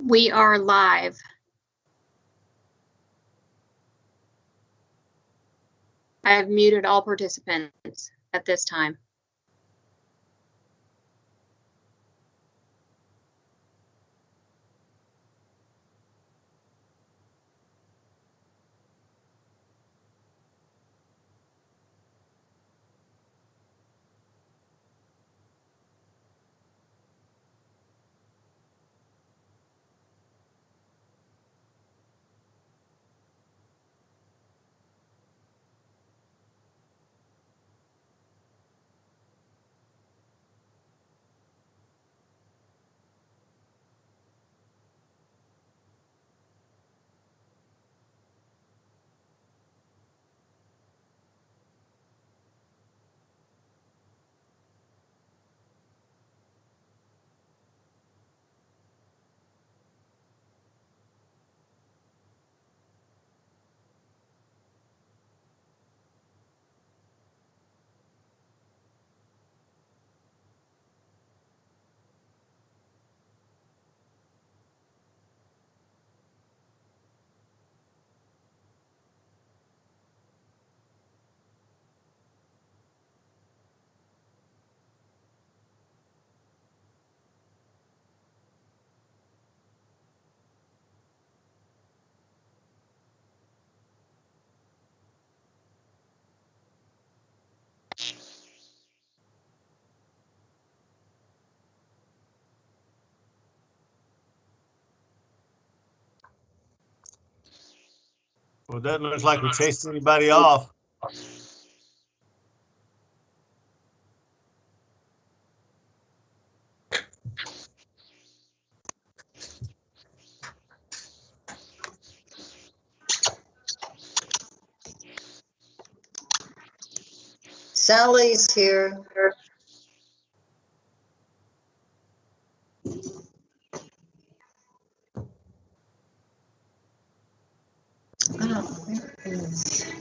We are live. I have muted all participants at this time. Well, it doesn't look like we chased anybody off. Sally's here. Oh, there it is.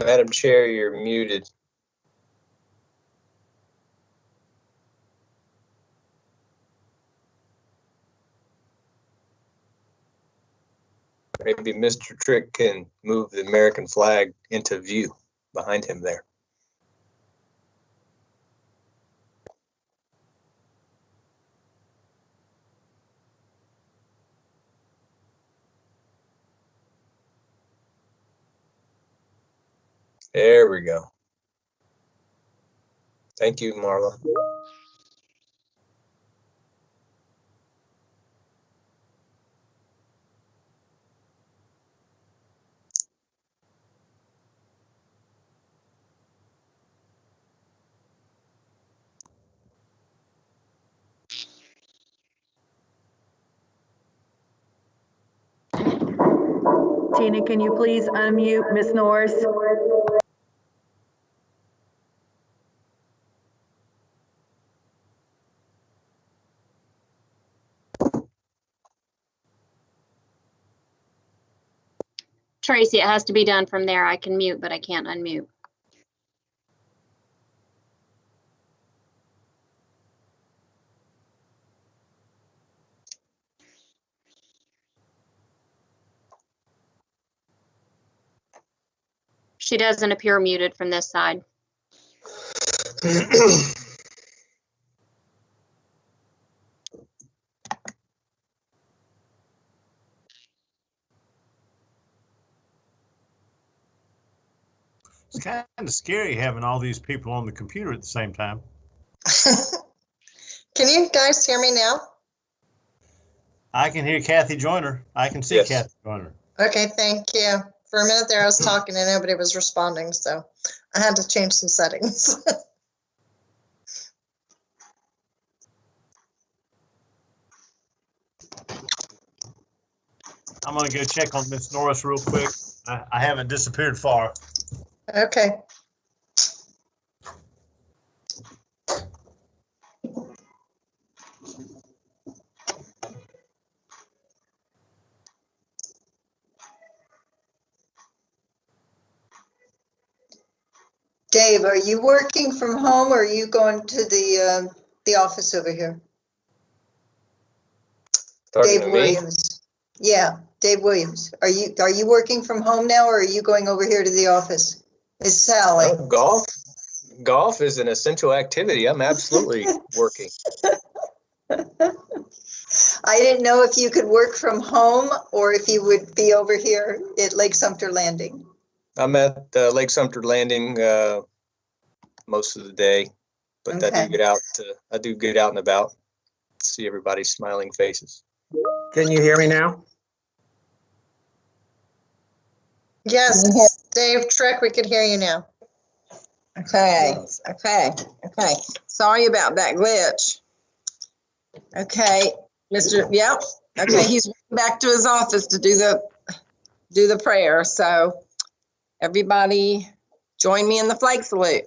Madam Chair, you're muted. Maybe Mr. Trick can move the American flag into view behind him there. There we go. Thank you, Marla. Tina, can you please unmute Ms. Norris? Tracy, it has to be done from there. I can mute, but I can't unmute. She doesn't appear muted from this side. It's kind of scary having all these people on the computer at the same time. Can you guys hear me now? I can hear Kathy Joyner. I can see Yes. Kathy Joyner. Okay, thank you. For a minute there, I was talking and nobody was responding, so I had to change some settings. I'm gonna go check on Miss Norris real quick. I haven't disappeared far. Okay. Dave, are you working from home or are you going to the office over here? Starting Dave with me. Williams. Yeah, Dave Williams. Are you working from home now or are you going over here to the office? It's Sally. Oh, golf is an essential activity. I'm absolutely working. I didn't know if you could work from home or if you would be over here at Lake Sumter Landing. I'm at Lake Sumter Landing most of the day, but I Okay. do get out and about, see everybody's smiling faces. Can you hear me now? Yes, Dave Trick, we could hear you now. Okay. Sorry about that glitch. Okay, yep. Okay, he's back to his office to do the prayer. So everybody join me in the flag salute.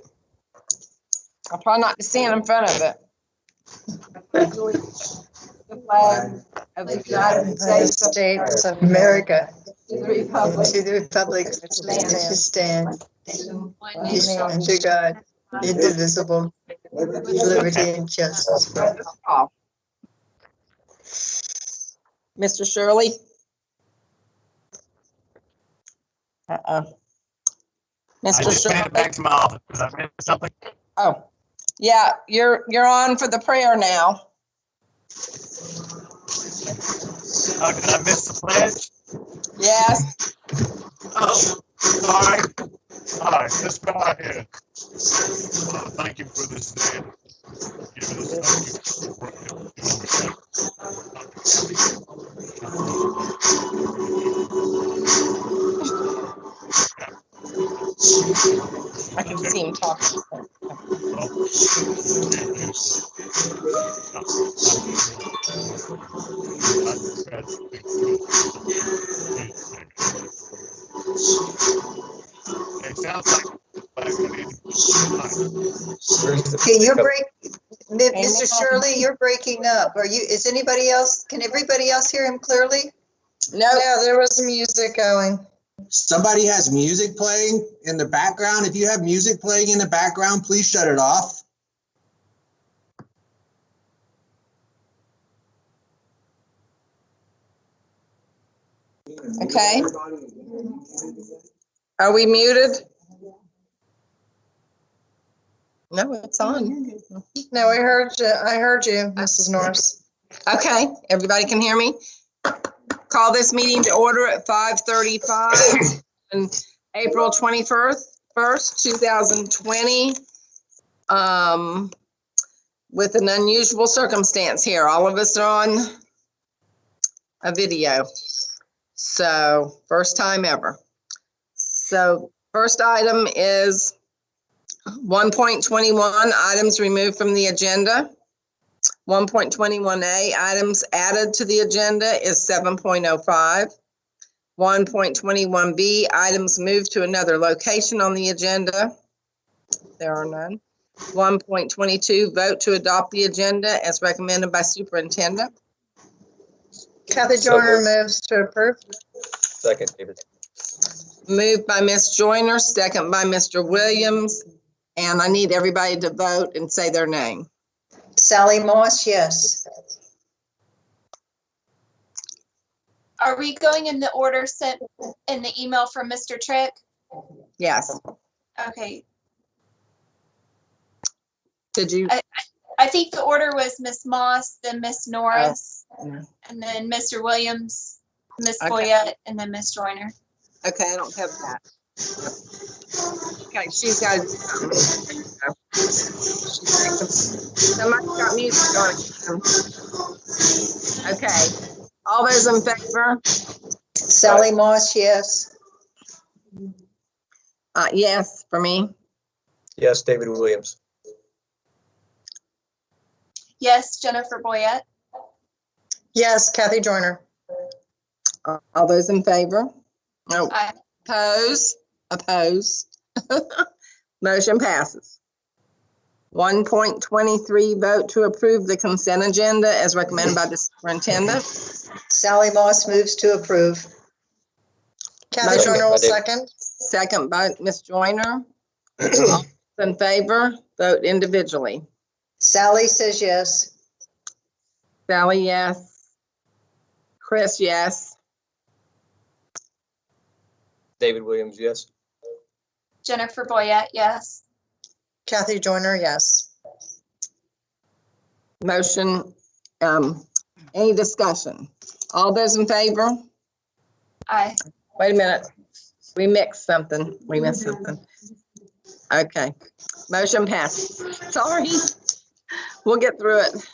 I'll try not to stand in front of it. The flag of the United States of America, to the republic to the republic which stands under God, indivisible, with liberty and justice for all. Mr. Shirley? I Mr. just made Shirley? it back to my office. Did I miss something? Oh, yeah, you're on for the prayer now. Oh, did I miss the pledge? Yes, Oh, sorry. All right, let's go ahead. Thank you for this day. Give us I can see him talking. It sounds Okay, Mr. Shirley, you're breaking up. Is anybody else, can everybody else hear him clearly? No, No, there was music going. Somebody has music playing in the background. If you have music playing in the background, please shut it off. okay. Are we muted? No, it's on. No, I heard you, Mrs. Norris. Okay, everybody can hear me? Call this meeting to order at 5:35 on April 21st, 2020. With an unusual circumstance here. All of us are on a video. So first time ever. So first item is 1.21, items removed from the agenda. 1.21A, items added to the agenda is 7.05. 1.21B, items moved to another location on the agenda. There are none. 1.22, vote to adopt the agenda as recommended by superintendent. Kathy So Joyner moved. moves to approve. Second, David. Moved by Ms. Joyner, second by Mr. Williams. And I need everybody to vote and say their name. Sally Moss, yes. Are we going in the order sent in the email from Mr. Trick? Yes. Okay, Did you? I think the order was Miss Moss, then Miss Norris, no. and then Mr. Williams, Miss Okay. Foyette, and then Miss Joyner. Okay, I don't have that. Okay, she's got. Somebody's got music on. Okay, all those in favor? Sally Moss, yes. Yes, for me. Yes, David Williams. Yes, Jennifer Boyette. Yes, Kathy Joyner. All those in favor? No. Aye. Oppose. Motion passes. 1.23, vote to approve the consent agenda as recommended by the superintendent. Sally Moss moves to approve. Kathy Motion Joyner will by David. second. Second by Ms. Joyner. All in favor, vote individually. Sally says yes. Sally, yes. Chris, yes. David Williams, yes. Jennifer Boyette, yes. Kathy Joyner, yes. Motion, any discussion? All those in favor? Aye. Wait a minute. We mixed something. We missed something. Okay. Motion passed. Sorry. We'll get through it.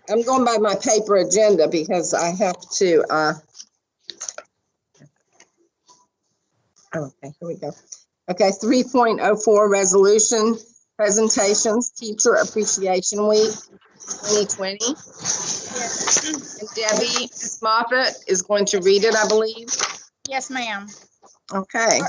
I'm going by my paper agenda because I have to, okay, here we go. Okay, 3.04 resolution presentations, Teacher Appreciation Week 2020. And Debbie, Ms. Moffett is going to read it, I believe. Yes, ma'am. Okay.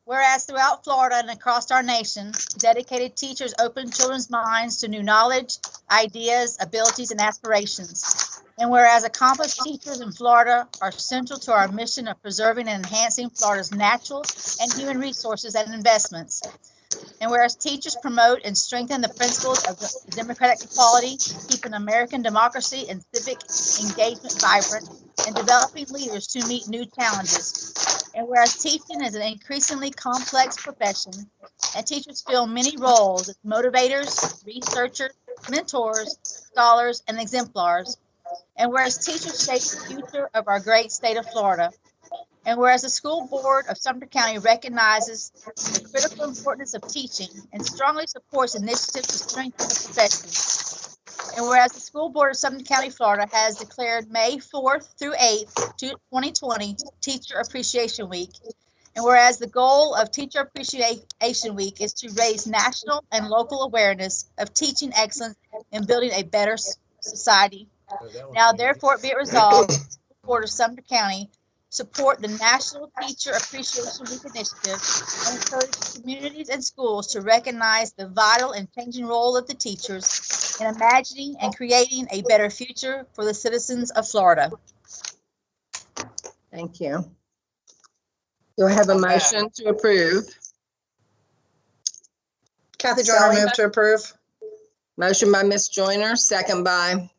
Whereas throughout Florida and across our nation, dedicated teachers open children's minds to new knowledge, ideas, abilities, and aspirations. And whereas accomplished teachers in Florida are central to our mission of preserving and enhancing Florida's natural and human resources and investments. And whereas teachers promote and strengthen the principles of democratic equality, keeping American democracy and civic engagement vibrant, and developing leaders to meet new challenges. And whereas teaching is an increasingly complex profession, and teachers fill many roles as motivators, researchers, mentors, scholars, and exemplars. And whereas teachers shape the future of our great state of Florida. And whereas the school board of Sumter County recognizes the critical importance of teaching and strongly supports initiatives to strengthen the profession. And whereas the school board of Sumter County, Florida has declared May 4th through 8th, 2020 Teacher Appreciation Week. And whereas the goal of Teacher Appreciation Week is to raise national and local awareness of teaching excellence and building a better society. Now, therefore, be it resolved, the school board of Sumter County support the National Teacher Appreciation Week initiative and encourage communities and schools to recognize the vital and changing role of the teachers in imagining and creating a better future for the citizens of Florida. Thank you. Do I have a motion to approve? Kathy Joyner moved to approve. Motion by Ms. Joyner, second by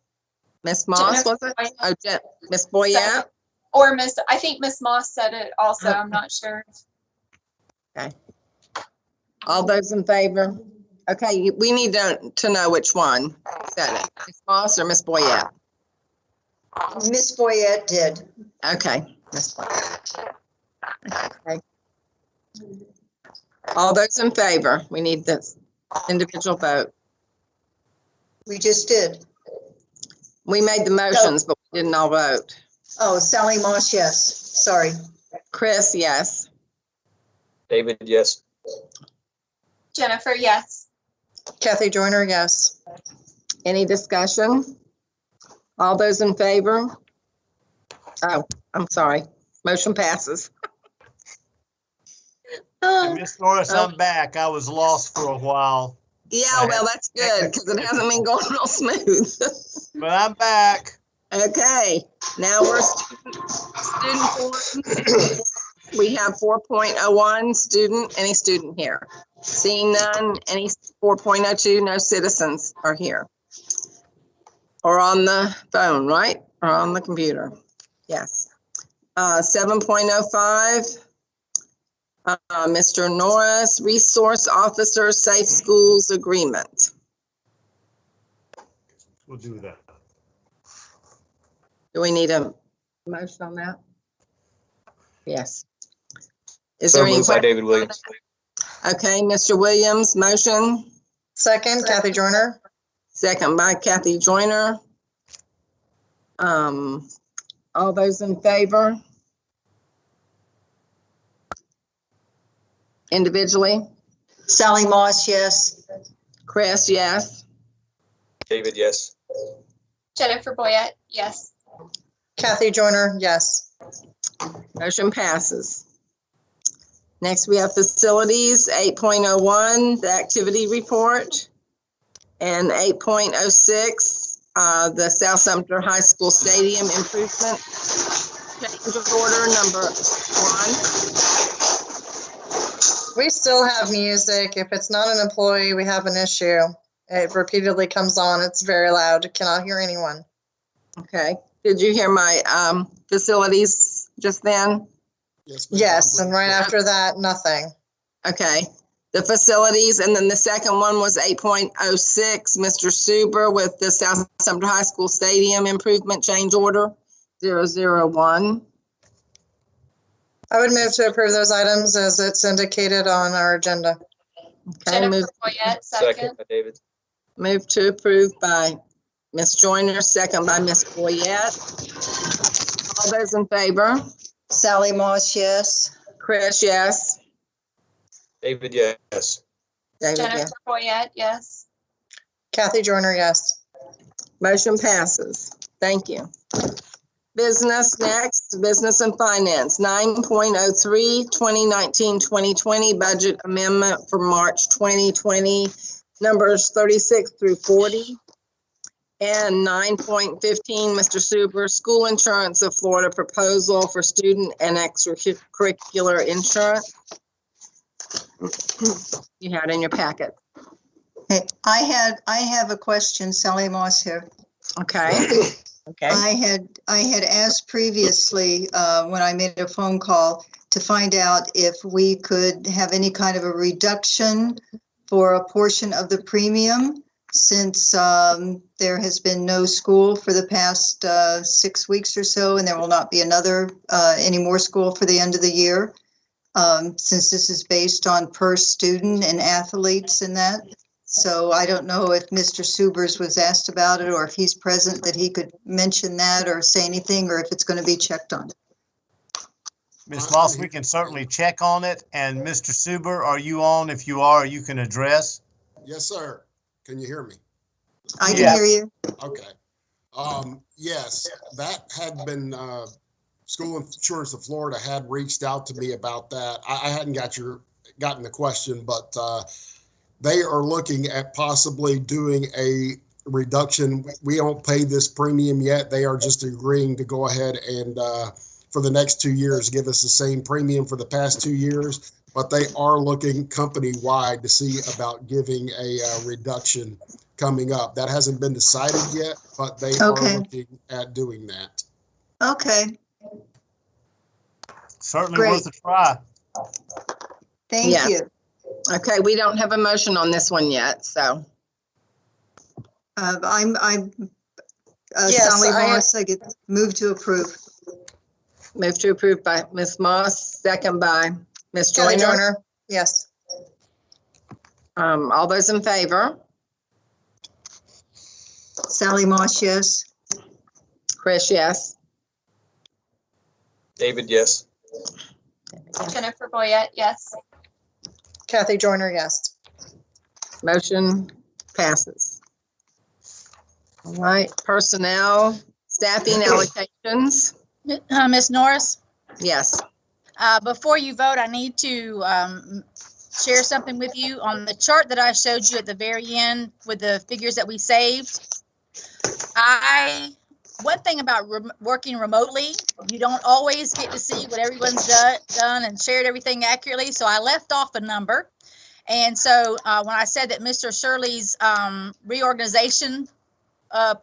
Ms. Moss, was it? Oh, Ms. Boyette? Or I think Miss Moss said it also, I'm not sure. Okay. All those in favor? Okay, we need to know which one said it, Ms. Moss or Ms. Boyette? Miss Boyette did. Okay. Ms. Boyette. Okay. All those in favor? We need this individual vote. We just did. We made the motions, but we didn't all vote. Oh, Sally Moss, yes. Sorry. Chris, yes. David, yes. Jennifer, yes. Kathy Joyner, yes. Any discussion? All those in favor? Oh, I'm sorry. Motion passes. Miss Norris, I'm back. I was lost for a while, Yeah, well, that's good because it hasn't been going real smooth. but I'm back. Okay, now we're student forum. We have 4.01 student, any student here. Seeing none, any 4.02, no citizens are here. Or on the phone, right? Or on the computer. Yes. 7.05. Mr. Norris, Resource Officer, Safe Schools Agreement. We'll do that. Do we need a motion on that? Yes. Is So there any moved by question? David Williams. Okay, Mr. Williams, motion, Second, Kathy Joyner. second by Kathy Joyner. All those in favor? Individually? Sally Moss, yes. Chris, yes. David, yes. Jennifer Boyette, yes. Kathy Joyner, yes. Motion passes. Next, we have facilities, 8.01, the activity report, and 8.06, the South Sumter High School Stadium improvement. Change of order number 1. We still have music. If it's not an employee, we have an issue. It repeatedly comes on. It's very loud. Cannot hear anyone. Okay. Did you hear my facilities just then? Yes, and right after that, nothing. Okay. The facilities, and then the second one was 8.06, Mr. Suber with the South Sumter High School Stadium improvement change order 001. I would move to approve those items as it's indicated on our agenda. Okay, move, Jennifer Boyette, Second second. by David. move to approve by Ms. Joyner, second by Ms. Boyette. All those in favor? Sally Moss, yes. Chris, yes. David, yes. David, yes. Jennifer Boyette, yes. Kathy Joyner, yes. Motion passes. Thank you. Business next, business and finance, 9.03, 2019-2020 budget amendment for March 2020, numbers 36 through 40. And 9.15, Mr. Suber, school insurance of Florida proposal for student and extracurricular insurance. You had in your packet. Hey, I have a question, Sally Moss here. Okay. Okay. I had asked previously, when I made a phone call, to find out if we could have any kind of a reduction for a portion of the premium, since there has been no school for the past 6 weeks or so, and there will not be any more school for the end of the year, since this is based on per student and athletes and that. So I don't know if Mr. Subers was asked about it, or if he's present, that he could mention that or say anything, or if it's going to be checked on. Ms. Moss, we can certainly check on it. And Mr. Suber, are you on? If you are, you can address. Yes, sir. Can you hear me? I can Yeah. hear you. Okay. Yes, that had been, School Insurance of Florida had reached out to me about that. I hadn't gotten the question, but they are looking at possibly doing a reduction. We don't pay this premium yet. They are just agreeing to go ahead and for the next 2 years, give us the same premium for the past 2 years. But they are looking company-wide to see about giving a reduction coming up. That hasn't been decided yet, but they are looking at doing that. Okay, Certainly Great. worth a try. thank Yeah. you. Okay, we don't have a motion on this one yet, so. I'm Yes, Sally I- Moss, I get moved to approve. Move to approve by Ms. Moss, second by Ms. Kathy Joyner. Joyner, yes. All those in favor? Sally Moss, yes. Chris, yes. David, yes. Jennifer Boyette, yes. Kathy Joyner, yes. Motion passes. All right, personnel, staffing allocations. Ms. Norris, Yes. before you vote, I need to share something with you. On the chart that I showed you at the very end with the figures that we saved, one thing about working remotely, you don't always get to see what everyone's done and shared everything accurately. So I left off a number. And so when I said that Mr. Shirley's reorganization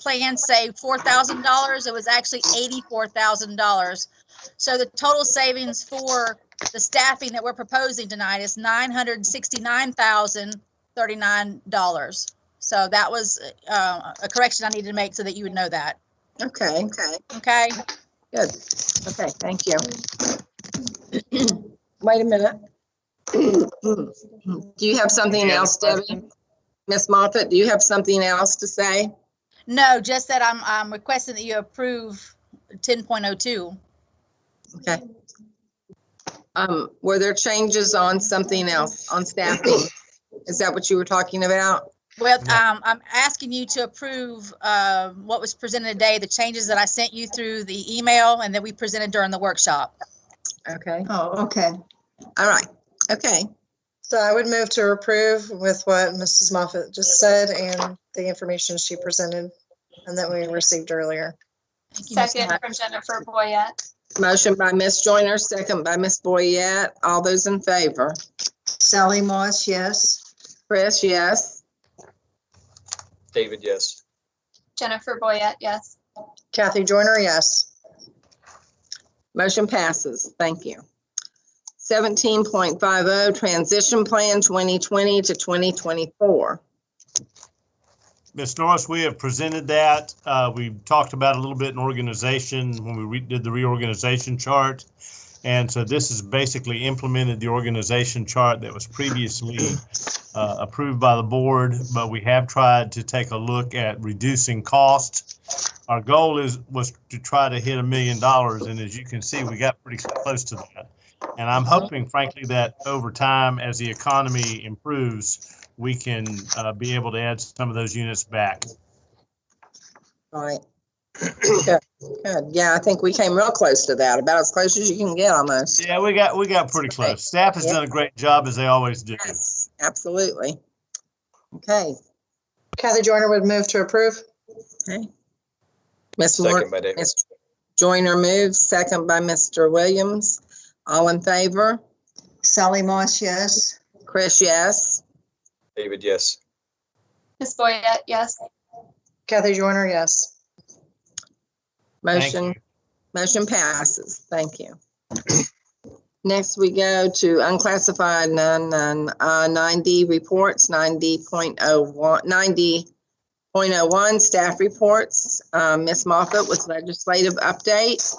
plan saved $4,000, it was actually $84,000. So the total savings for the staffing that we're proposing tonight is $969,039. So that was a correction I needed to make so that you would know that. Okay, Okay. good. Okay, thank you. Wait a minute. Do you have something else, Debbie? Ms. Moffett, do you have something else to say? No, just that I'm requesting that you approve 10.02. Okay. Were there changes on something else, on staffing? Is that what you were talking about? Well, I'm asking you to approve what was presented today, the changes that I sent you through the email and that we presented during the workshop. Okay, Oh, okay. all right, okay. So I would move to approve with what Mrs. Moffett just said and the information she presented and that we received earlier. Thank you, Ms. Second Knight. from Jennifer Boyette. Motion by Ms. Joyner, second by Ms. Boyette. All those in favor? Sally Moss, yes. Chris, yes. David, yes. Jennifer Boyette, yes. Kathy Joyner, yes. Motion passes. Thank you. 17.50, Transition Plan 2020 to 2024. Ms. Norris, we have presented that. We talked about a little bit in organization when we did the reorganization chart. And so this is basically implemented the organization chart that was previously approved by the board, but we have tried to take a look at reducing costs. Our goal was to try to hit $1 million. And as you can see, we got pretty close to that. And I'm hoping, frankly, that over time, as the economy improves, we can be able to add some of those units back. All right. Good. Good. Yeah, I think we came real close to that, about as close as you can get almost. Yeah, we got pretty close. Staff has done a great job, as they always do. Yes, absolutely. Okay. Kathy Joyner would move to approve. Okay. Ms. Moore, Second by David. Ms. Joyner moves, second by Mr. Williams. All in favor? Sally Moss, yes. Chris, yes. David, yes. Ms. Boyette, yes. Kathy Joyner, yes. Thank Motion, you. motion passes. Thank you. Next, we go to unclassified 9D reports, 90.01 staff reports. Ms. Moffett with legislative update.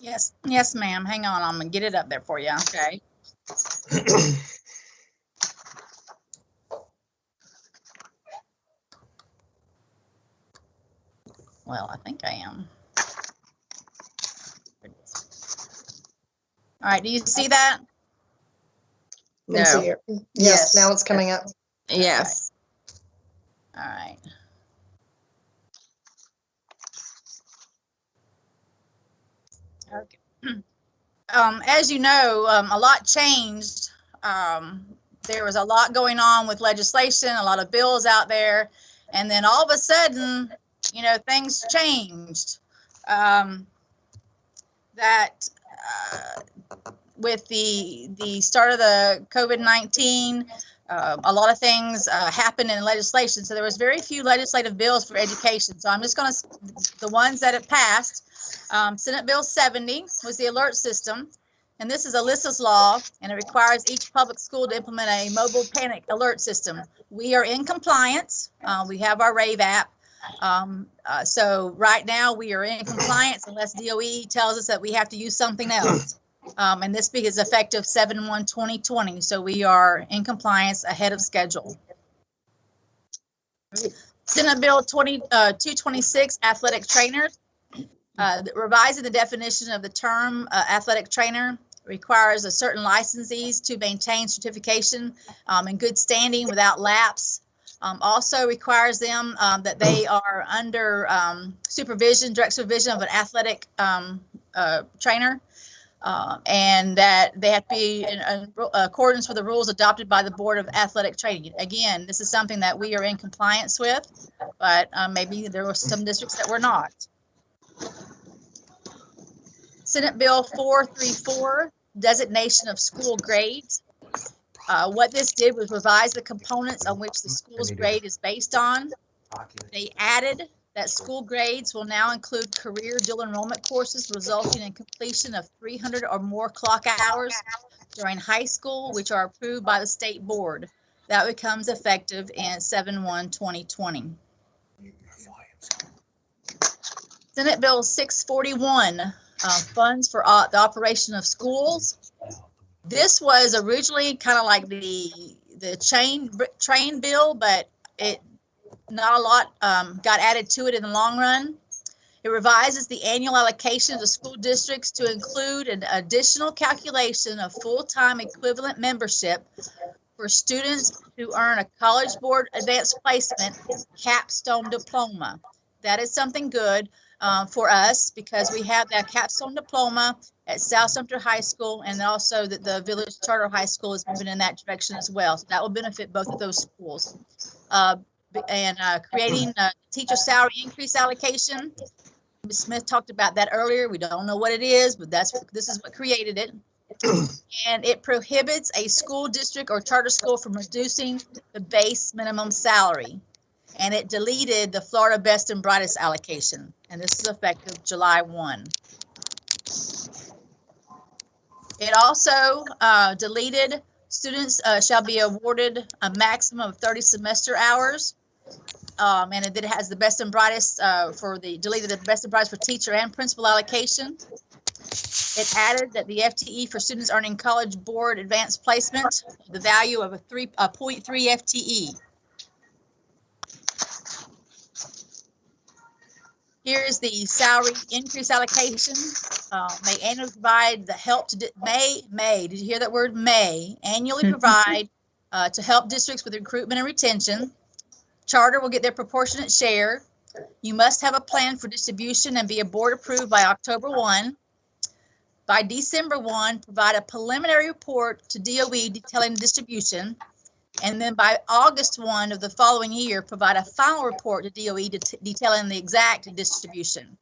Yes, ma'am. Hang on, I'm gonna get it up there for you. Okay. Well, I think I am. All right, do you see that? Can see No. it. Yes. Yes, now it's coming up. Yes. All right. Okay. As you know, a lot changed. There was a lot going on with legislation, a lot of bills out there, and then all of a sudden, you know, things changed. With the start of the COVID-19, a lot of things happened in legislation. So there was very few legislative bills for education. So I'm just going to, the ones that have passed, Senate Bill 70 was the alert system. And this is Alyssa's law, and it requires each public school to implement a mobile panic alert system. We are in compliance. We have our RAVE app. So right now we are in compliance unless DOE tells us that we have to use something else. And this is effective 7/1/2020. So we are in compliance ahead of schedule. Senate Bill 226, athletic trainers. Revising the definition of the term athletic trainer requires a certain licensees to maintain certification in good standing without lapse. Also requires them that they are under supervision, direct supervision of an athletic trainer, and that they have to be in accordance with the rules adopted by the Board of Athletic Training. Again, this is something that we are in compliance with, but maybe there were some districts that were not. Senate Bill 434, designation of school grades. What this did was revise the components on which the school's grade is based on. They added that school grades will now include career dual enrollment courses resulting in completion of 300 or more clock hours during high school, which are approved by the state board. That becomes effective in 7/1/2020. Senate Bill 641, funds for the operation of schools. This was originally kind of like the train bill, but not a lot got added to it in the long run. It revises the annual allocation of school districts to include an additional calculation of full-time equivalent membership for students who earn a College Board Advanced Placement capstone diploma. That is something good for us because we have that capstone diploma at South Sumter High School, and also that the Village Charter High School is moving in that direction as well. So that will benefit both of those schools. Creating a teacher salary increase allocation. Ms. Smith talked about that earlier. We don't know what it is, but this is what created it. And it prohibits a school district or charter school from reducing the base minimum salary. And it deleted the Florida Best and Brightest allocation. And this is effective July 1. It also deleted students shall be awarded a maximum of 30 semester hours. And it has the best and brightest deleted the best and brightest for teacher and principal allocation. It added that the FTE for students earning College Board Advanced Placement, the value of a 0.3 FTE. Here is the salary increase allocation. May annually provide the help to may. Did you hear that word? May annually provide to help districts with recruitment and retention. Charter will get their proportionate share. You must have a plan for distribution and be a board approved by October 1. By December 1, provide a preliminary report to DOE detailing distribution. And then by August 1 of the following year, provide a final report to DOE detailing the exact distribution.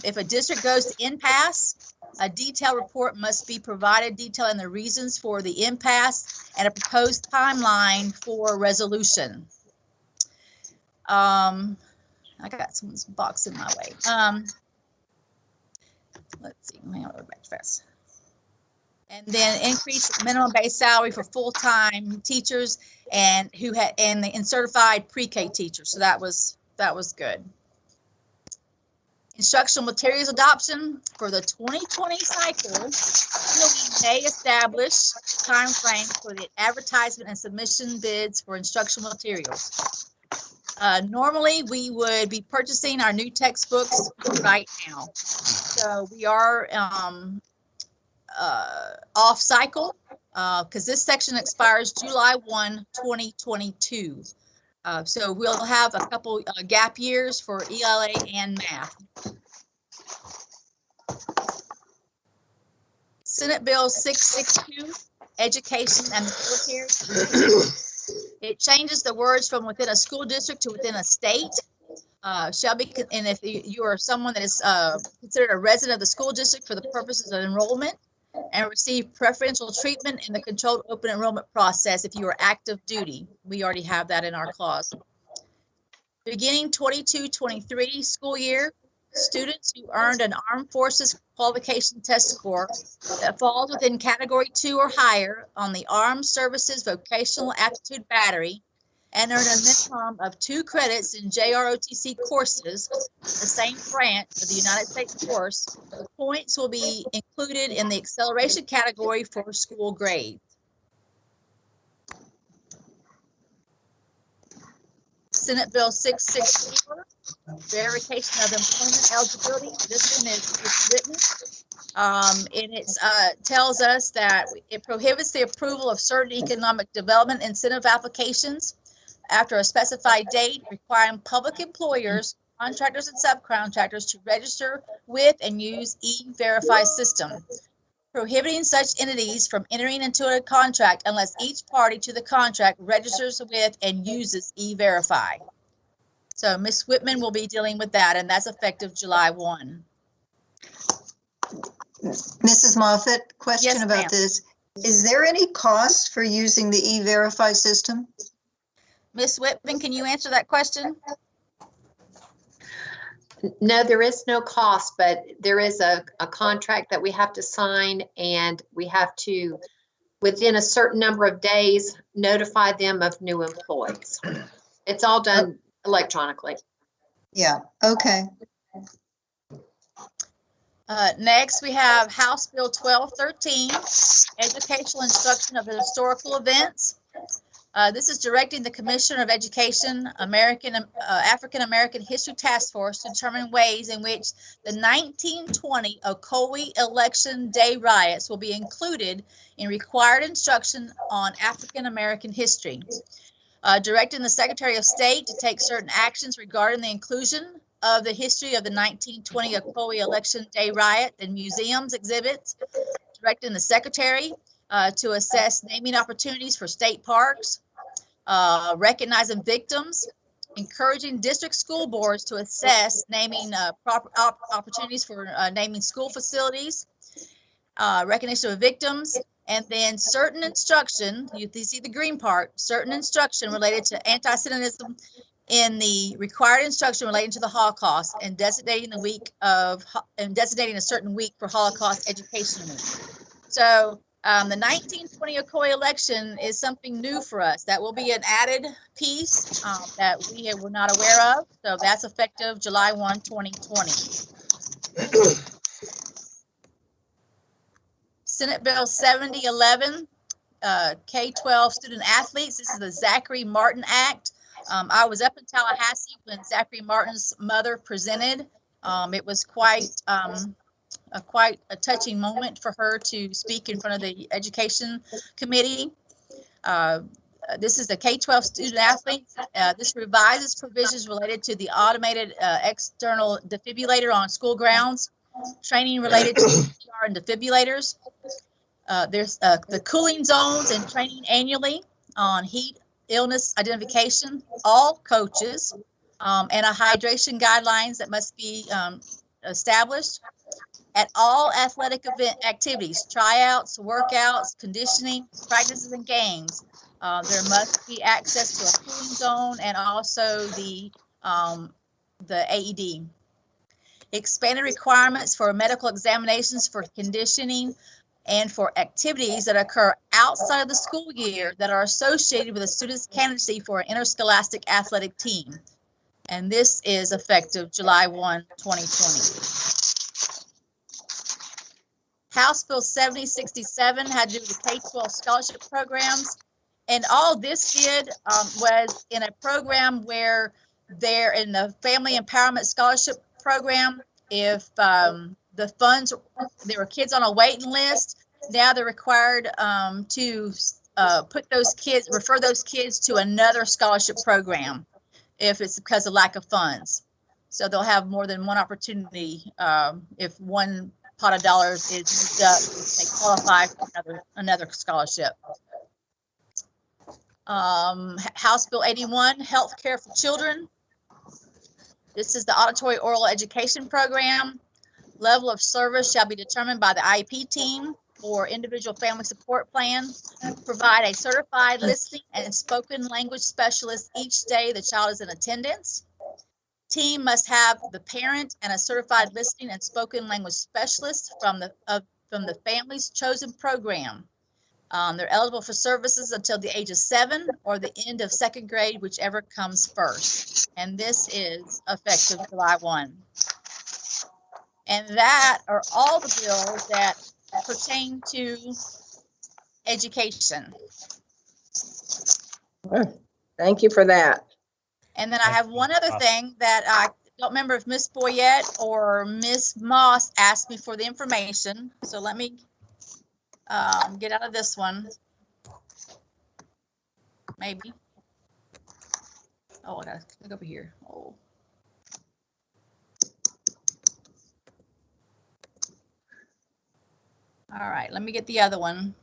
If a district goes to impasse, a detailed report must be provided detailing the reasons for the impasse and a proposed timeline for resolution. I got someone's box in my way. Let's see, I'll go back fast. And then increase minimum base salary for full-time teachers and certified pre-K teachers. So that was good. Instructional materials adoption for the 2020 cycle. We may establish time frames for the advertisement and submission bids for instructional materials. Normally, we would be purchasing our new textbooks right now. So we are off cycle because this section expires July 1, 2022. So we'll have a couple gap years for ELA and math. Senate Bill 662, Education and Military. It changes the words from within a school district to within a state. Shall be, and if you are someone that is considered a resident of the school district for the purposes of enrollment and receive preferential treatment in the controlled open enrollment process if you are active duty. We already have that in our clause. Beginning 22-23 school year, students who earned an Armed Forces Qualification Test score that falls within Category 2 or higher on the Armed Services Vocational Aptitude Battery and earn a minimum of 2 credits in JROTC courses, the same branch of the United States course, points will be included in the acceleration category for school grades. Senate Bill 664, verification of employment eligibility. This one is written. And it tells us that it prohibits the approval of certain economic development incentive applications after a specified date, requiring public employers, contractors, and subcontractors to register with and use E-Verify system, prohibiting such entities from entering into a contract unless each party to the contract registers with and uses E-Verify. So Ms. Whitman will be dealing with that, and that's effective July 1. Mrs. Moffett, question Yes, about ma'am. this. Is there any cost for using the E-Verify system? Ms. Whitman, can you answer that question? No, there is no cost, but there is a contract that we have to sign, and we have to, within a certain number of days, notify them of new employees. It's all done electronically. Yeah, okay. Next, we have House Bill 1213, Educational Instruction of Historical Events. This is directing the Commissioner of Education, African American History Task Force to determine ways in which the 1920 Ocoee Election Day riots will be included in required instruction on African American history. Directing the Secretary of State to take certain actions regarding the inclusion of the history of the 1920 Ocoee Election Day riot in museums, exhibits. Directing the Secretary to assess naming opportunities for state parks, recognizing victims, encouraging district school boards to assess naming proper opportunities for naming school facilities, recognition of victims, and then certain instruction, you see the green part, certain instruction related to anti-Semitism in the required instruction relating to the Holocaust and designating a certain week for Holocaust Education Week. So the 1920 Ocoee election is something new for us. That will be an added piece that we were not aware of. So that's effective July 1, 2020. Senate Bill 7011, K-12 student athletes. This is the Zachary Martin Act. I was up in Tallahassee when Zachary Martin's mother presented. It was quite a touching moment for her to speak in front of the Education Committee. This is the K-12 student athletes. This revises provisions related to the automated external defibrillator on school grounds, training related to CPR and defibrillators. There's the cooling zones and training annually on heat illness identification, all coaches, and a hydration guidelines that must be established at all athletic event activities, tryouts, workouts, conditioning, practices, and games. There must be access to a cooling zone and also the AED. Expanded requirements for medical examinations for conditioning and for activities that occur outside of the school year that are associated with a student's candidacy for an interscholastic athletic team. And this is effective July 1, 2020. House Bill 7067 had to do with the K-12 scholarship programs. And all this did was in a program where they're in the Family Empowerment Scholarship Program. If the funds, there were kids on a waiting list, now they're required to put those kids, refer those kids to another scholarship program if it's because of lack of funds. So they'll have more than one opportunity if one pot of dollars is used up, they qualify for another scholarship. House Bill 81, Health Care for Children. This is the auditory oral education program. Level of service shall be determined by the IEP team or individual family support plan. Provide a certified listening and spoken language specialist each day the child is in attendance. Team must have the parent and a certified listening and spoken language specialist from the family's chosen program. They're eligible for services until the age of 7 or the end of 2nd grade, whichever comes first. And this is effective July 1. And that are all the bills that pertain to education. Thank you for that. And then I have one other thing that I don't remember if Miss Boyette or Miss Moss asked me for the information. So let me get out of this one. Maybe. Oh, I gotta click over here. Oh. All right, let me get the other one.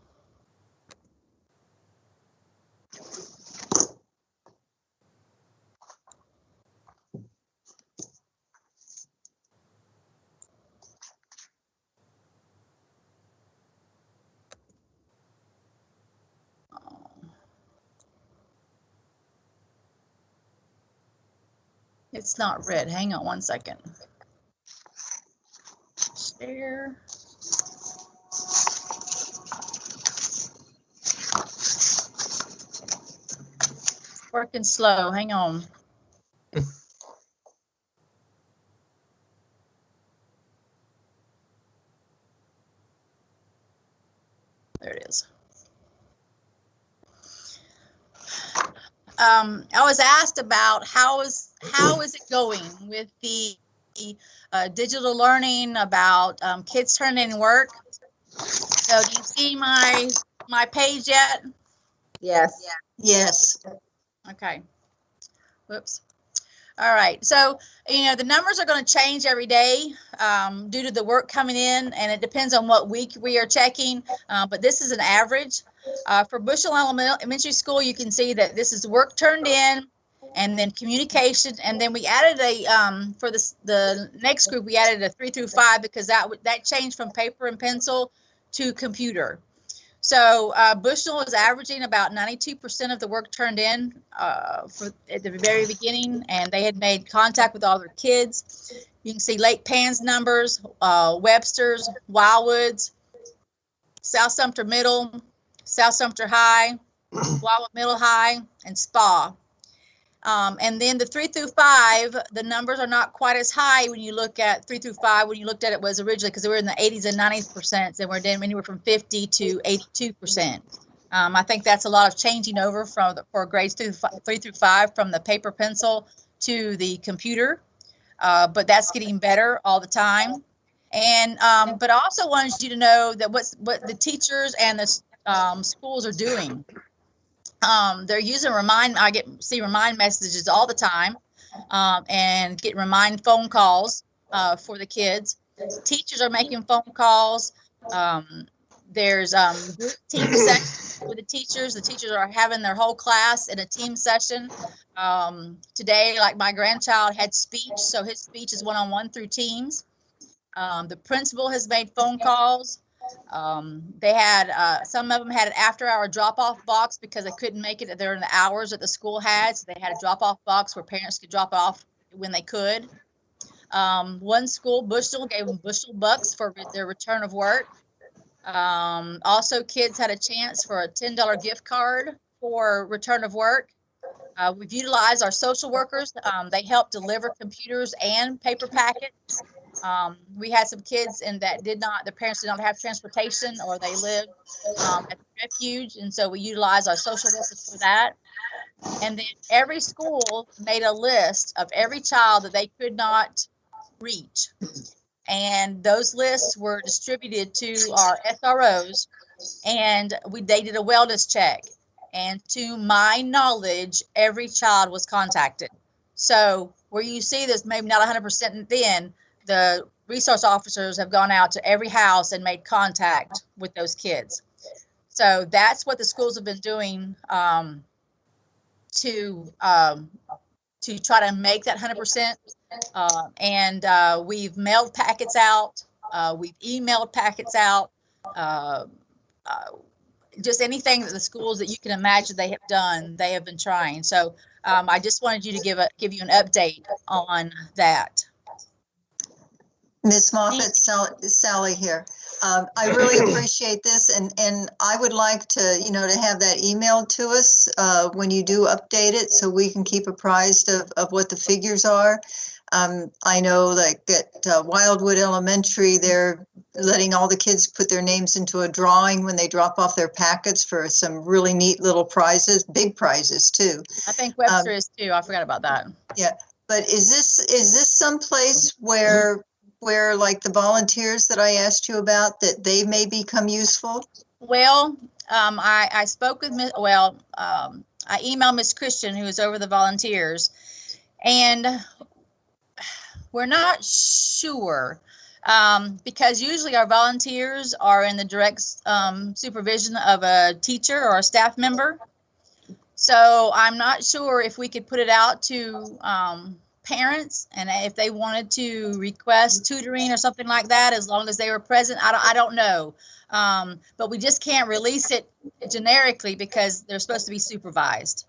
It's not red. Hang on one second. Share. Working slow. Hang on. I was asked about how is it going with the digital learning, about kids turning in work. So do you see my page yet? Yes. Yes. Okay. Whoops. All right. So, the numbers are going to change every day due to the work coming in, and it depends on what week we are checking. But this is an average. For Bushel Elementary School, you can see that this is work turned in, and then communication, and then we added for the next group, we added a 3 through 5 because that changed from paper and pencil to computer. So Bushel is averaging about 92% of the work turned in at the very beginning, and they had made contact with all their kids. You can see Lake Pan's numbers, Webster's, Wildwood's, South Sumter Middle, South Sumter High, Wildwood Middle High, and Spa. And then the 3 through 5, the numbers are not quite as high when you look at 3 through 5 when you looked at it was originally, because they were in the 80s and 90%, and we're down anywhere from 50 to 82%. I think that's a lot of changing over for grades 3 through 5 from the paper pencil to the computer, but that's getting better all the time. And but I also wanted you to know that what the teachers and the schools are doing. They're using I see remind messages all the time, and get remind phone calls for the kids. Teachers are making phone calls. There's group team sessions with the teachers. The teachers are having their whole class in a team session. Today, like my grandchild had speech, so his speech is one-on-one through Teams. The principal has made phone calls. They had some of them had an after-hour drop-off box because they couldn't make it during the hours that the school had, so they had a drop-off box where parents could drop it off when they could. One school, Bushel, gave them Bushel bucks for their return of work. Also, kids had a chance for a $10 gift card for return of work. We've utilized our social workers. They help deliver computers and paper packets. We had some kids the parents did not have transportation, or they lived at the refuge, and so we utilized our social workers for that. And then every school made a list of every child that they could not reach, and those lists were distributed to our SROs, and they did a wellness check, and to my knowledge, every child was contacted. So where you see this, maybe not 100% then, the resource officers have gone out to every house and made contact with those kids. So that's what the schools have been doing to try to make that 100%. And we've mailed packets out. We've emailed packets out. Just anything that the schools that you can imagine they have done, they have been trying. So I just wanted you to give you an update on that. Ms. Moffett, Sally here. I really appreciate this, and I would like to, to have that emailed to us when you do update it, so we can keep apprised of what the figures are. I know, like at Wildwood Elementary, they're letting all the kids put their names into a drawing when they drop off their packets for some really neat little prizes, big prizes too. I think Webster is too. I forgot about that. Yeah, but is this some place where like the volunteers that I asked you about, that they may become useful? Well, I spoke with I emailed Miss Christian, who is over the volunteers, and we're not sure because usually our volunteers are in the direct supervision of a teacher or a staff member. So I'm not sure if we could put it out to parents, and if they wanted to request tutoring or something like that, as long as they were present. I don't know, but we just can't release it generically because they're supposed to be supervised.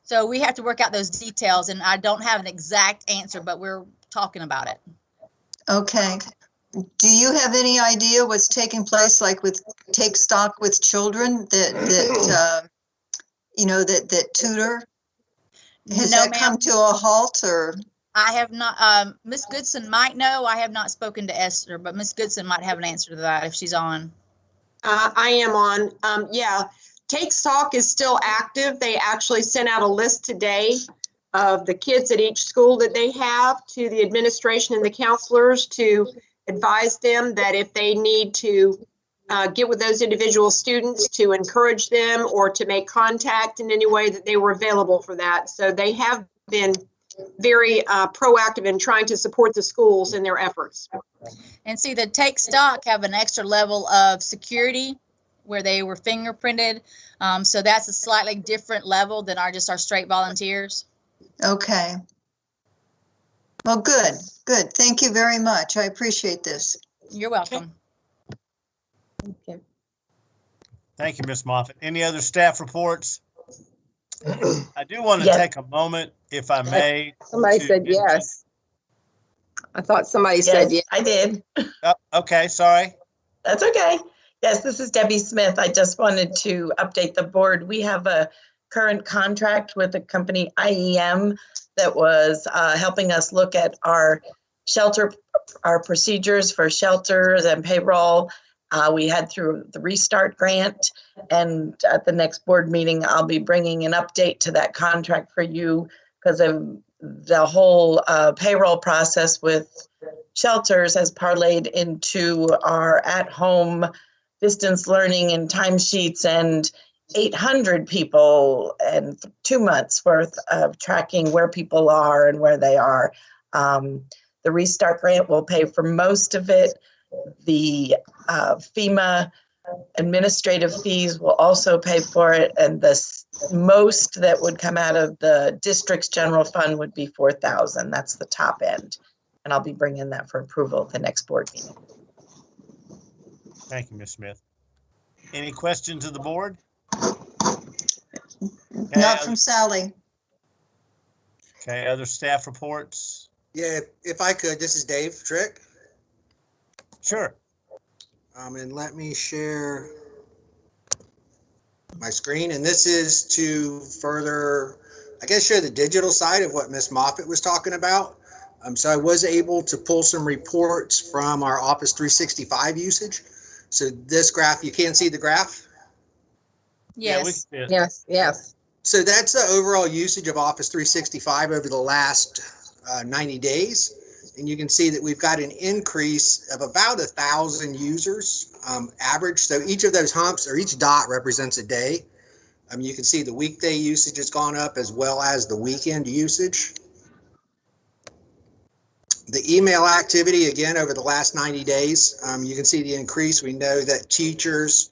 So we have to work out those details, and I don't have an exact answer, but we're talking about it. Okay. Do you have any idea what's taking place, like with Take Stock with Children, that tutor? Has that come to a halt, or? I have not. Miss Goodson might know. I have not spoken to Esther, but Miss Goodson might have an answer to that if she's on. I am on. Yeah, Take Stock is still active. They actually sent out a list today of the kids at each school that they have to the administration and the counselors to advise them that if they need to get with those individual students to encourage them or to make contact in any way, that they were available for that. So they have been very proactive in trying to support the schools in their efforts. And see, the Take Stock have an extra level of security where they were fingerprinted. So that's a slightly different level than our straight volunteers. Okay. Well, good, good. Thank you very much. I appreciate this. You're welcome. Okay. Thank you, Ms. Moffitt. Any other staff reports? I do want to Yes. take a moment, if I may. Somebody to- said yes. I thought somebody said yes. I did. Okay, sorry. That's okay. Yes, this is Debbie Smith. I just wanted to update the board. We have a current contract with the company IEM that was helping us look at our procedures for shelters and payroll. We had through the Restart grant, and at the next board meeting, I'll be bringing an update to that contract for you because of the whole payroll process with shelters has parlayed into our at-home distance learning and timesheets, and 800 people and 2 months worth of tracking where people are and where they are. The Restart grant will pay for most of it. The FEMA administrative fees will also pay for it, and the most that would come out of the district's general fund would be $4,000. That's the top end, and I'll be bringing that for approval at the next board meeting. Thank you, Ms. Smith. Any questions of the board? Not from Sally. Okay, other staff reports? Yeah, if I could, this is Dave Trick. Sure. And let me share my screen. And this is to further, I guess, show the digital side of what Ms. Moffitt was talking about. So I was able to pull some reports from our Office 365 usage. So this graph, you can't see the graph? Yes. Yeah, Yes, yes. So that's the overall usage of Office 365 over the last 90 days. And you can see that we've got an increase of about 1,000 users average. So each of those humps or each dot represents a day. You can see the weekday usage has gone up as well as the weekend usage. The email activity, again, over the last 90 days, you can see the increase. We know that teachers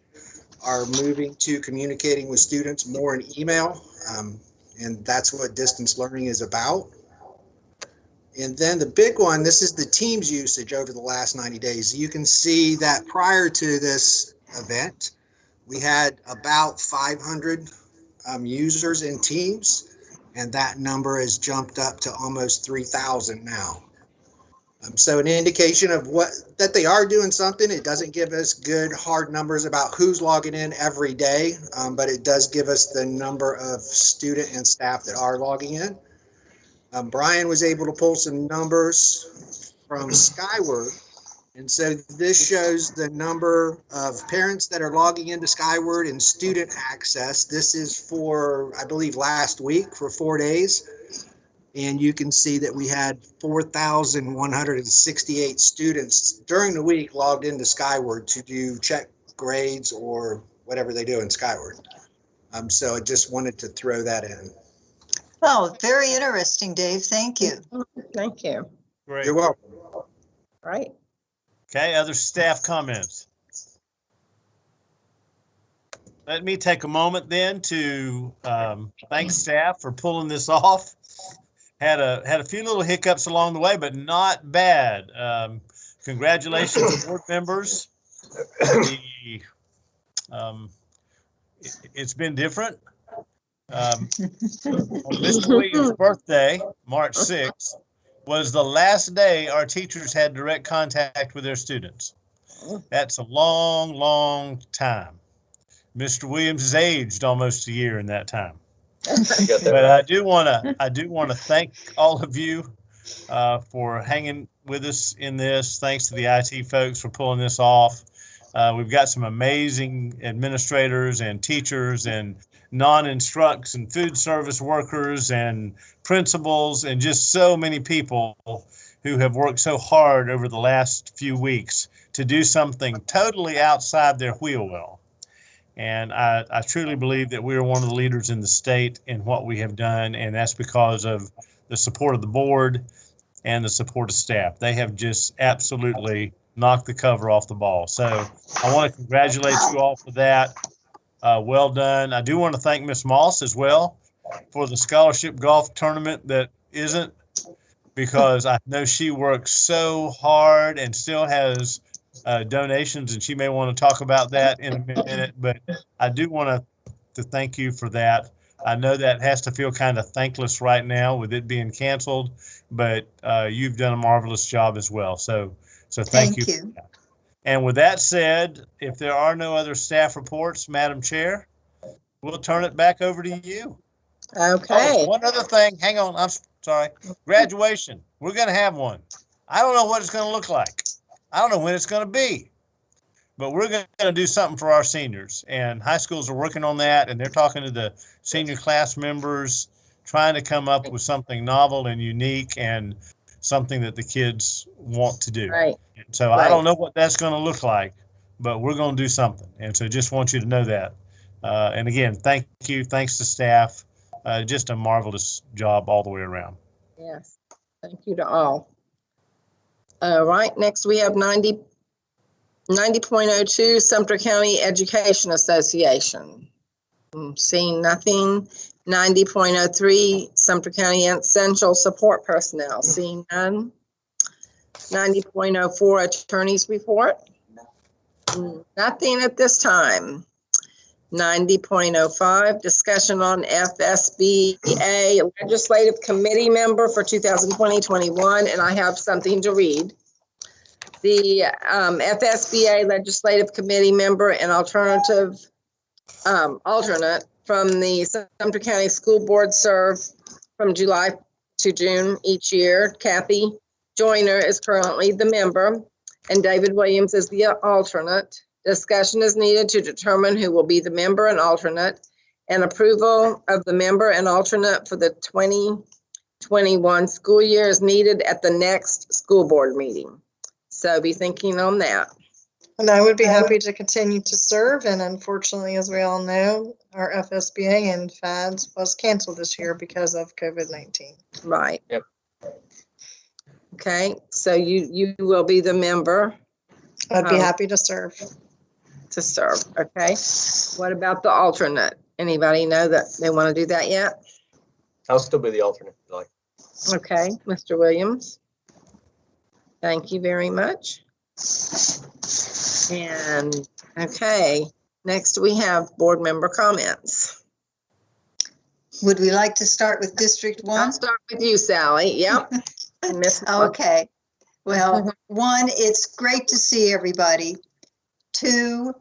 are moving to communicating with students more in email, and that's what distance learning is about. And then the big one, this is the Teams usage over the last 90 days. You can see that prior to this event, we had about 500 users in Teams, and that number has jumped up to almost 3,000 now. So an indication of that they are doing something. It doesn't give us good hard numbers about who's logging in every day, but it does give us the number of student and staff that are logging in. Brian was able to pull some numbers from Skyward. And so this shows the number of parents that are logging into Skyward and student access. This is for, I believe, last week for 4 days. And you can see that we had 4,168 students during the week logged into Skyward to do check grades or whatever they do in Skyward. So I just wanted to throw that in. Oh, very interesting, Dave. Thank you. Thank you. Great. You're welcome. Right. Okay, other staff comments? Let me take a moment then to thank staff for pulling this off. Had a few little hiccups along the way, but not bad. Congratulations to board members. It's been different. On Mr. Williams' birthday, March 6th, was the last day our teachers had direct contact with their students. That's a long, long time. Mr. Williams has aged almost a year in that time. But I do want to thank all of you for hanging with us in this. Thanks to the IT folks for pulling this off. We've got some amazing administrators and teachers and non-instructs and food service workers and principals and just so many people who have worked so hard over the last few weeks to do something totally outside their wheel well. And I truly believe that we are one of the leaders in the state in what we have done, and that's because of the support of the board and the support of staff. They have just absolutely knocked the cover off the ball. So I want to congratulate you all for that. Well done. I do want to thank Miss Moss as well for the scholarship golf tournament that isn't, because I know she works so hard and still has donations, and she may want to talk about that in a minute, but I do want to thank you for that. I know that has to feel kind of thankless right now with it being canceled, but you've done a marvelous job as well. So thank you. For that. And with that said, if there are no other staff reports, Madam Chair, we'll turn it back over to you. Okay. Oh, one other thing. Hang on. I'm sorry. Graduation. We're going to have one. I don't know what it's going to look like. I don't know when it's going to be. But we're going to do something for our seniors. And high schools are working on that. And they're talking to the senior class members, trying to come up with something novel and unique and something that the kids want to do. Right. And so I don't know what that's going to look like, but we're going to do something. And so just want you to know that. And again, thank you. Thanks to staff. Just a marvelous job all the way around. Yes. Thank you to all. All right. Next, we have 90.02 Sumter County Education Association. Seeing nothing. 90.03 Sumter County Essential Support Personnel. Seeing none. 90.04 Attorney's Report. Nothing at this time. 90.05 Discussion on FSBA Legislative Committee Member for 2020-21, and I have something to read. The FSBA Legislative Committee Member and alternate from the Sumter County School Board serve from July to June each year. Kathy Joyner is currently the member, and David Williams is the alternate. Discussion is needed to determine who will be the member and alternate, and approval of the member and alternate for the 2021 school year is needed at the next school board meeting. So be thinking on that. And I would be happy to continue to serve. And unfortunately, as we all know, our FSBA and FADS was canceled this year because of COVID-19. Right. Yep. Okay, so you will be the member. I'd be happy to serve. Okay. What about the alternate? Anybody know that they want to do that yet? I'll still be the alternate. Like. Okay, Mr. Williams. Thank you very much. And okay, next we have board member comments. Would we like to start with District 1? I'll start with you, Sally. Yep. Okay. Well, 1, it's great to see everybody. 2,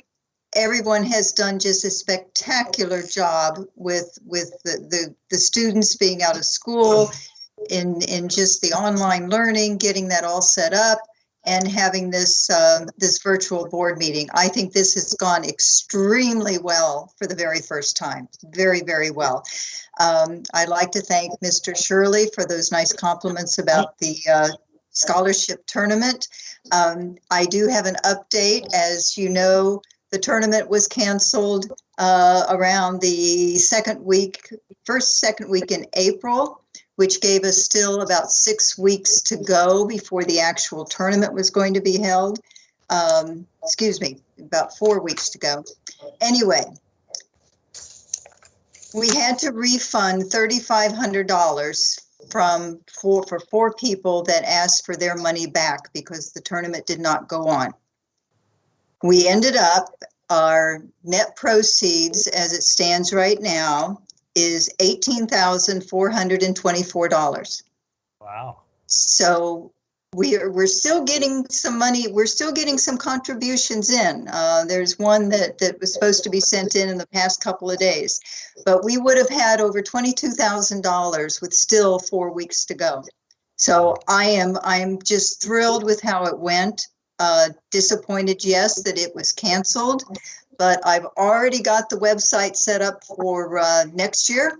everyone has done just a spectacular job with the students being out of school, in just the online learning, getting that all set up, and having this this virtual board meeting. I think this has gone extremely well for the very first time. Very, very well. I'd like to thank Mr. Shirley for those nice compliments about the scholarship tournament. I do have an update. As you know, the tournament was canceled around the second week in April, which gave us still about 6 weeks to go before the actual tournament was going to be held. Excuse me, about 4 weeks to go. Anyway, we had to refund $3,500 for 4 people that asked for their money back because the tournament did not go on. We ended up, our net proceeds as it stands right now is $18,424. Wow. So we're still getting some money. We're still getting some contributions in. There's one that was supposed to be sent in the past couple of days, but we would have had over $22,000 with still 4 weeks to go. So I'm just thrilled with how it went. disappointed, yes, that it was canceled, but I've already got the website set up for next year.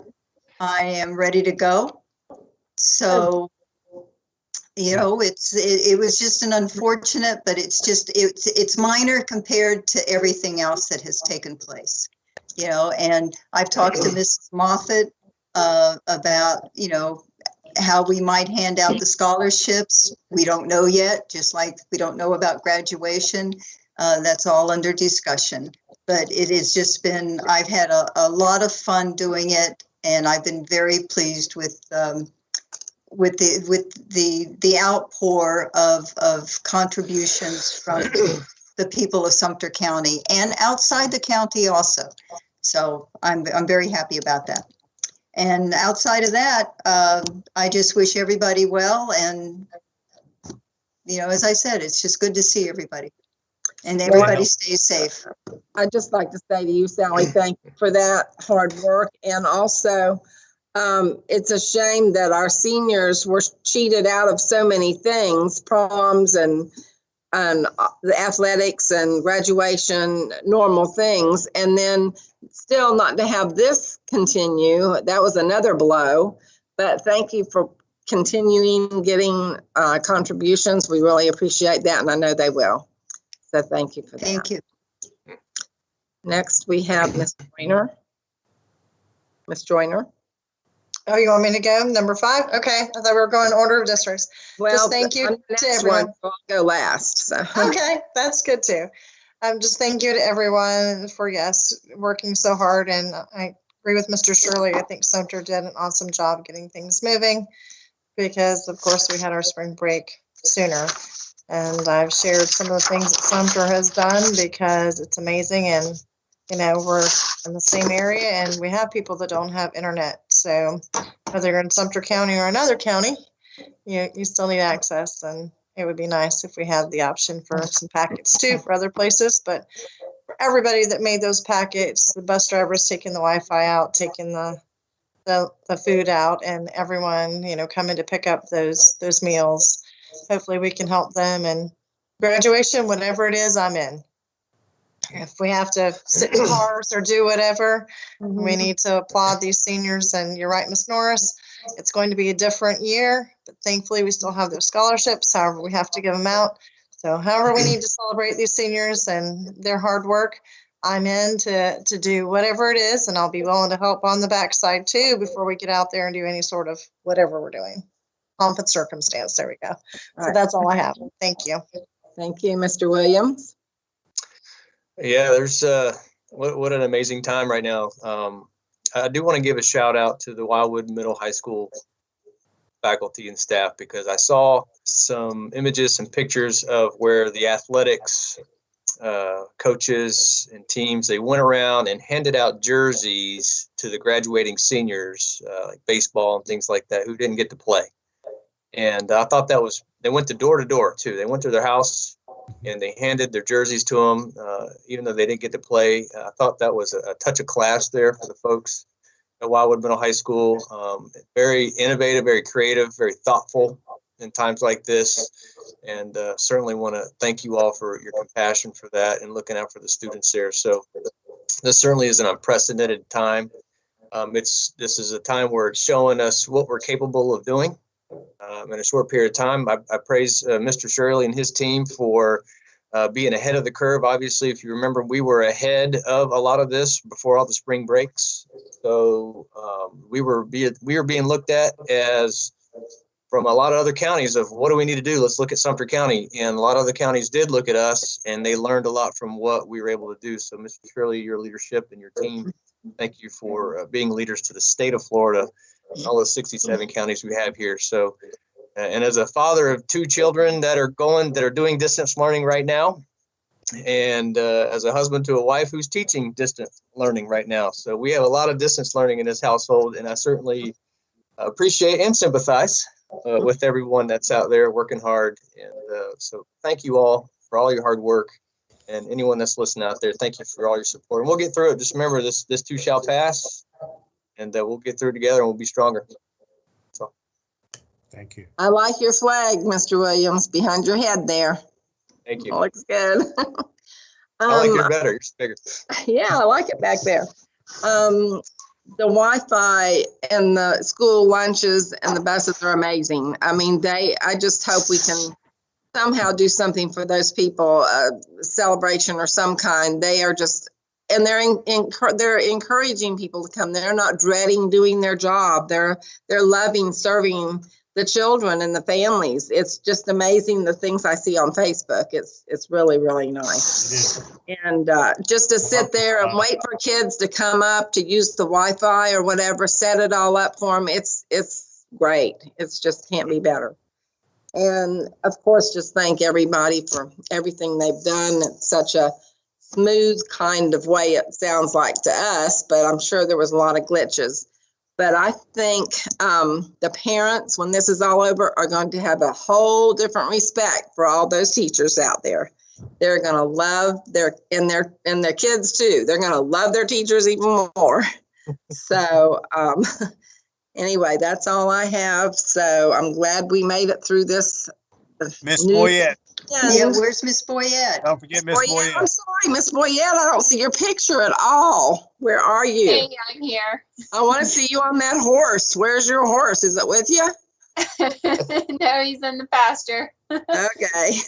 I am ready to go. So, you know, it was just an unfortunate, but it's minor compared to everything else that has taken place. You know, and I've talked to Mrs. Moffett about, you know, how we might hand out the scholarships. We don't know yet, just like we don't know about graduation. That's all under discussion. But it has just been, I've had a lot of fun doing it, and I've been very pleased with the outpour of contributions from the people of Sumter County and outside the county also. So I'm very happy about that. And outside of that, I just wish everybody well. And, you know, as I said, it's just good to see everybody. And everybody stays safe. I'd just like to say to you, Sally, thank you for that hard work. And also, it's a shame that our seniors were cheated out of so many things, proms and the athletics and graduation, normal things, and then still not to have this continue. That was another blow. But thank you for continuing getting contributions. We really appreciate that, and I know they will. So thank you for that. Thank you. Next, we have Ms. Joyner. Ms. Joyner. Oh, you want me to go? Number 5? Okay, I thought we were going order of districts. Well, just thank you to everyone. I'll go last. So. Okay, that's good too. Just thank you to everyone for, yes, working so hard. And I agree with Mr. Shirley. I think Sumter did an awesome job getting things moving because, of course, we had our spring break sooner. And I've shared some of the things that Sumter has done because it's amazing. And, you know, we're in the same area and we have people that don't have internet. So whether you're in Sumter County or another county, you still need access. And it would be nice if we had the option for some packets too for other places. But for everybody that made those packets, the bus drivers taking the Wi-Fi out, taking the food out, and everyone, you know, coming to pick up those meals. Hopefully we can help them. And graduation, whatever it is, I'm in. If we have to sit in cars or do whatever, we need to applaud these seniors. And you're right, Ms. Norris, it's going to be a different year, but thankfully we still have those scholarships. However, we have to give them out. So however we need to celebrate these seniors and their hard work, I'm in to do whatever it is, and I'll be willing to help on the backside too before we get out there and do any sort of whatever we're doing. Pomp and circumstance. There we go. So that's all I have. Thank you. Thank you, Mr. Williams. Yeah, there's what an amazing time right now. I do want to give a shout out to the Wildwood Middle High School faculty and staff because I saw some images and pictures of where the athletics coaches and teams, they went around and handed out jerseys to the graduating seniors, like baseball and things like that, who didn't get to play. And I thought that was, they went to door too. They went to their house and they handed their jerseys to them, even though they didn't get to play. I thought that was a touch of class there for the folks at Wildwood Middle High School. Very innovative, very creative, very thoughtful in times like this. And certainly want to thank you all for your compassion for that and looking out for the students there. So this certainly is an unprecedented time. This is a time where it's showing us what we're capable of doing. In a short period of time. I praise Mr. Shirley and his team for being ahead of the curve. Obviously, if you remember, we were ahead of a lot of this before all the spring breaks. So we were being looked at as from a lot of other counties of what do we need to do? Let's look at Sumter County. And a lot of other counties did look at us and they learned a lot from what we were able to do. So Mr. Shirley, your leadership and your team, thank you for being leaders to the state of Florida. All the 67 counties we have here. So, and as a father of 2 children that are doing distance learning right now, and as a husband to a wife who's teaching distance learning right now. So we have a lot of distance learning in this household, and I certainly appreciate and sympathize with everyone that's out there working hard. And so thank you all for all your hard work, and anyone that's listening out there, thank you for all your support. And we'll get through it. Just remember, this too shall pass. And we'll get through together and we'll be stronger. So, thank you. I like your flag, Mr. Williams, behind your head there. Thank you. Looks good. I like it better. Yours is bigger. Yeah, I like it back there. The Wi-Fi and the school lunches and the buses are amazing. I mean, I just hope we can somehow do something for those people, a celebration or some kind. They are just, and they're encouraging people to come. They're not dreading doing their job. They're loving serving the children and the families. It's just amazing the things I see on Facebook. It's really, really nice. And just to sit there and wait for kids to come up to use the Wi-Fi or whatever, set it all up for them. It's great. It's just can't be better. And of course, just thank everybody for everything they've done. It's such a smooth kind of way it sounds like to us, but I'm sure there was a lot of glitches. But I think the parents, when this is all over, are going to have a whole different respect for all those teachers out there. They're going to love their kids too. They're going to love their teachers even more. So anyway, that's all I have. So I'm glad we made it through this. Miss Boyette. Yeah, where's Miss Boyette? Don't forget Miss Boyette. I'm sorry, Miss Boyette. I don't see your picture at all. Where are you? Hey, I'm here. I want to see you on that horse. Where's your horse? Is it with you? No, he's in the pasture. Okay.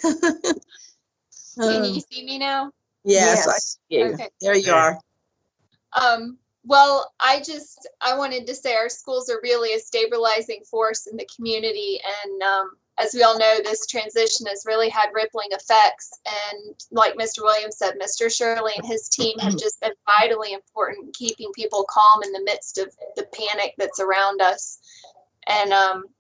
Can you see me now? Yes, I see you. Okay. There you are. Well, I wanted to say our schools are really a stabilizing force in the community. And as we all know, this transition has really had rippling effects. And like Mr. Williams said, Mr. Shirley and his team have just been vitally important in keeping people calm in the midst of the panic that's around us. And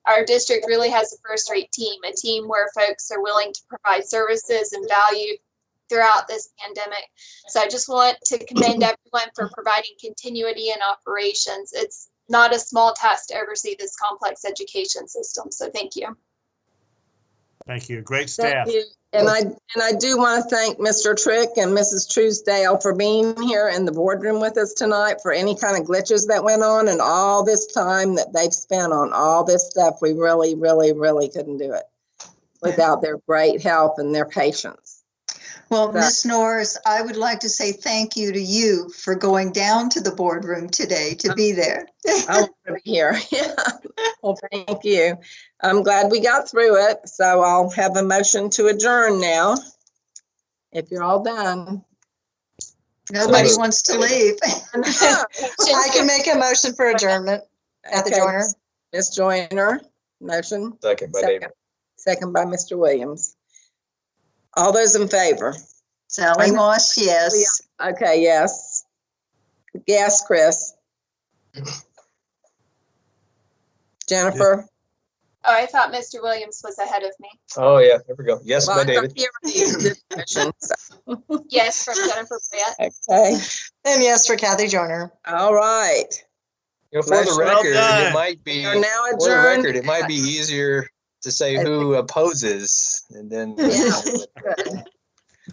our district really has a first-rate team, a team where folks are willing to provide services and value throughout this pandemic. So I just want to commend everyone for providing continuity in operations. It's not a small task to oversee this complex education system. So thank you. Thank you. Great staff. Thank you. And I do want to thank Mr. Trick and Mrs. Truesdale for being here in the boardroom with us tonight, for any kind of glitches that went on and all this time that they've spent on all this stuff. We really, really, really couldn't do it without their great help and their patience. Well, Ms. Norris, I would like to say thank you to you for going down to the boardroom today to be there. I want to be here. Yeah. Well, thank you. I'm glad we got through it. So I'll have a motion to adjourn now. If you're all done. Nobody wants to leave. I can make a motion for adjournment. Kathy Joyner. Ms. Joyner, motion. Second by David. Second by Mr. Williams. All those in favor? Sally Moss, yes. Okay, yes. Yes, Chris. Jennifer? Oh, I thought Mr. Williams was ahead of me. Oh, yeah. There we go. Yes, by David. Yes, from Jennifer Brett. Okay. And yes for Kathy Joyner. All right. You know, for the record, it might be, We are now for the adjourned. record, it might be easier to say who opposes and then.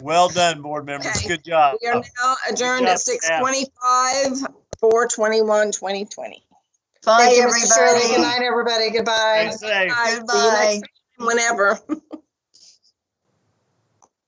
Well done, board members. Good job. We are now adjourned at 6:25, 4/21/2020. Bye, Thank you, Mr. Shirley. everybody. Good night, everybody. Goodbye. Stay safe. Bye. See you next time, whenever.